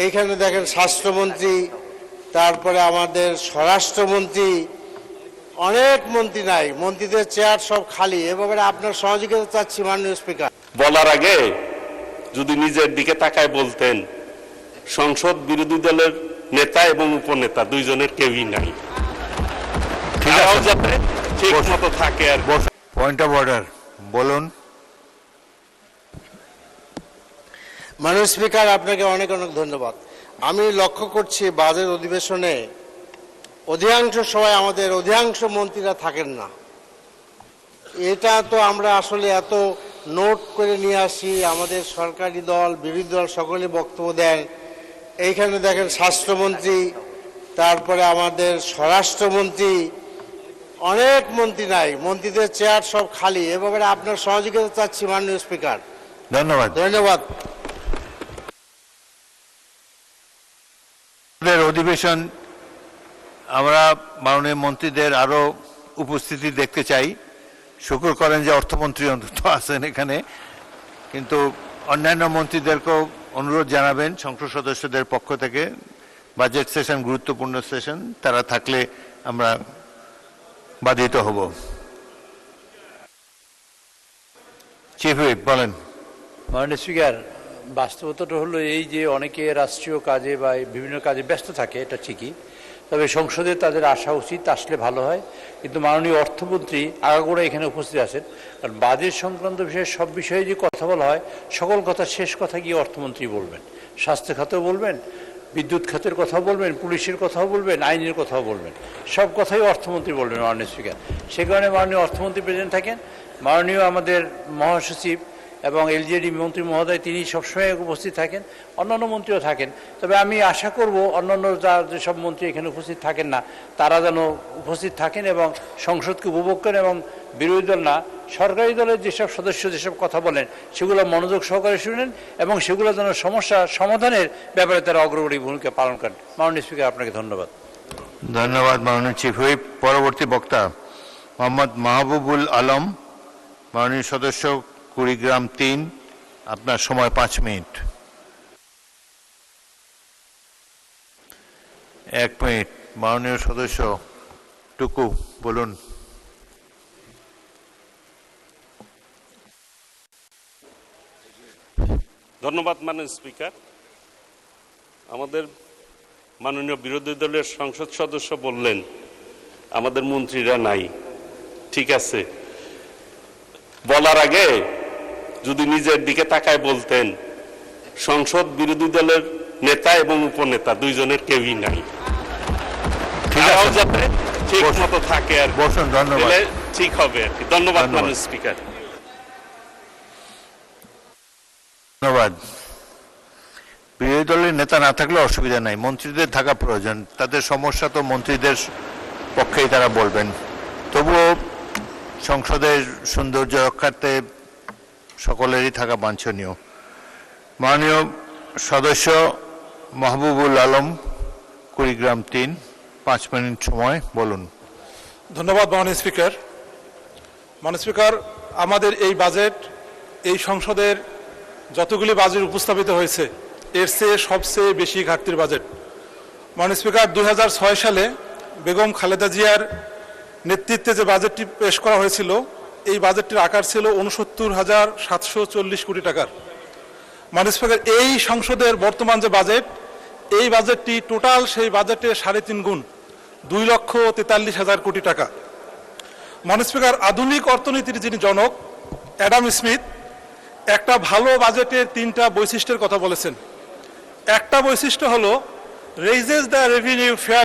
এইখানে দেখেন স্বাস্থ্যমন্ত্রী, তারপরে আমাদের স্বরাষ্ট্রমন্ত্রী, অনেক মন্ত্রী নাই, মন্ত্রীদের চেয়ার সব খালি। এ ব্যাপারে আপনার সহযোগিতা চাচ্ছি মাননীয় স্পিকার। বলার আগে যদি নিজের দিকে তাকায় বলতেন, সংসদ বিরোধী দলের নেতা এবং উপনেতা দুইজনের কেউই নাই। যাতে ঠিক মতো থাকে। আর পয়েন্ট অফ অর্ডার বলুন। মাননীয় স্পিকার, আপনাকে অনেক অনেক ধন্যবাদ। আমি লক্ষ্য করছি বাজেট অধিবেশনে অধিকাংশ সময় আমাদের অধিকাংশ মন্ত্রীরা থাকেন না। এটা তো আমরা আসলে এত নোট করে নিয়ে আসি, আমাদের সরকারি দল বিরোধী দল সকলে বক্তব্য দেন। এইখানে দেখেন স্বাস্থ্যমন্ত্রী, তারপরে আমাদের স্বরাষ্ট্রমন্ত্রী, অনেক মন্ত্রী নাই, মন্ত্রীদের চেয়ার সব খালি। এ ব্যাপারে আপনার সহযোগিতা চাচ্ছি মাননীয় স্পিকার। ধন্যবাদ। ধন্যবাদ। অধিবেশন আমরা মাননীয় মন্ত্রীদের আরো উপস্থিতি দেখতে চাই। শুকর করেন যে অর্থমন্ত্রী অন্তত আছেন এখানে, কিন্তু অন্যান্য মন্ত্রীদেরকেও অনুরোধ জানাবেন সংসদ সদস্যদের পক্ষ থেকে। বাজেট সেশন গুরুত্বপূর্ণ সেশন, তারা থাকলে আমরা বাধিত হব। চিফ হুইপ বলেন। মাননীয় স্পিকার, বাস্তবতাটা হলো এই যে অনেকে রাষ্ট্রীয় কাজে বা বিভিন্ন কাজে ব্যস্ত থাকে, এটা ঠিকই। তবে সংসদে তাদের আসা উচিত, আসলে ভালো হয়। কিন্তু মাননীয় অর্থমন্ত্রী আগাগোড়া এখানে উপস্থিত আছেন, কারণ বাজেট সংক্রান্ত বিষয়ে সব বিষয়ে যে কথা বলা হয়, সকল কথা শেষ কথা গিয়ে অর্থমন্ত্রী বলবেন। স্বাস্থ্য খাতেও বলবেন, বিদ্যুৎ খাতের কথাও বলবেন, পুলিশের কথাও বলবেন, আইনের কথাও বলবেন, সব কথাই অর্থমন্ত্রী বলবেন মাননীয় স্পিকার। সে কারণে মাননীয় অর্থমন্ত্রী প্রেজেন্ট থাকেন, মাননীয় আমাদের মহাসচিব এবং এলজেডি মন্ত্রী মহোদয় তিনি সবসময় উপস্থিত থাকেন, অন্যান্য মন্ত্রীও থাকেন। তবে আমি আশা করব অন্যান্য যেসব মন্ত্রী এখানে উপস্থিত থাকেন না, তারা যেন উপস্থিত থাকেন এবং সংসদকে উপভোগ করেন, এবং বিরোধী দল না সরকারি দলের যেসব সদস্য যেসব কথা বলেন সেগুলো মনোযোগ সহকারে শুনেন এবং সেগুলো যেন সমস্যা সমাধানের ব্যাপারে তারা অগ্রগণী ভূমিকা পালন করেন। মাননীয় স্পিকার, আপনাকে ধন্যবাদ। ধন্যবাদ মাননীয় চিফ হুইপ। পরবর্তী বক্তা মোহাম্মদ মাহবুবুল আলম, মাননীয় সদস্য কুড়িগ্রাম 3, আপনার সময় 5 মিনিট। 1 মিনিট। মাননীয় সদস্য টুকু বলুন। ধন্যবাদ মাননীয় স্পিকার। আমাদের মাননীয় বিরোধী দলের সংসদ সদস্য বললেন আমাদের মন্ত্রীরা নাই। ঠিক আছে, বলার আগে যদি নিজের দিকে তাকায় বলতেন, সংসদ বিরোধী দলের নেতা এবং উপনেতা দুইজনের কেউই নাই। যাতে ঠিক মতো থাকে। আর বসুন। ধন্যবাদ। ঠিক হবে আর কি। ধন্যবাদ মাননীয় স্পিকার। ধন্যবাদ। বিরোধী দলের নেতা না থাকলে অসুবিধা নাই, মন্ত্রীদের থাকা প্রয়োজন। তাদের সমস্যা তো মন্ত্রীদের পক্ষেই তারা বলবেন। তবুও সংসদের সৌন্দর্য রক্ষার্থে সকলেরই থাকা বাঞ্ছনীয়। মাননীয় সদস্য মাহবুবুল আলম, কুড়িগ্রাম 3, 5 মিনিট সময়, বলুন। ধন্যবাদ মাননীয় স্পিকার। মাননীয় স্পিকার, আমাদের এই বাজেট, এই সংসদের যতগুলি বাজেট উপস্থাপিত হয়েছে এর চেয়ে সবচেয়ে বেশি ঘাটতির বাজেট। মাননীয় স্পিকার, 2006 সালে বেগম খালেদা জিয়ার নেতৃত্বে যে বাজেটটি পেশ করা হয়েছিল, এই বাজেটটির আকার ছিল 69,740 কোটি টাকার। মাননীয় স্পিকার, এই সংসদের বর্তমান যে বাজেট, এই বাজেটটি টোটাল সেই বাজেটের 3.5 গুণ, 2,43,000 কোটি টাকা। মাননীয় স্পিকার, আধুনিক অর্থনীতির যিনি জনক অ্যাডাম স্মিথ একটা ভালো বাজেটের 3টা বৈশিষ্ট্যের কথা বলেছেন। একটা বৈশিষ্ট্য হলো রেইজেস দ্য রেভিনিউ ফেয়ার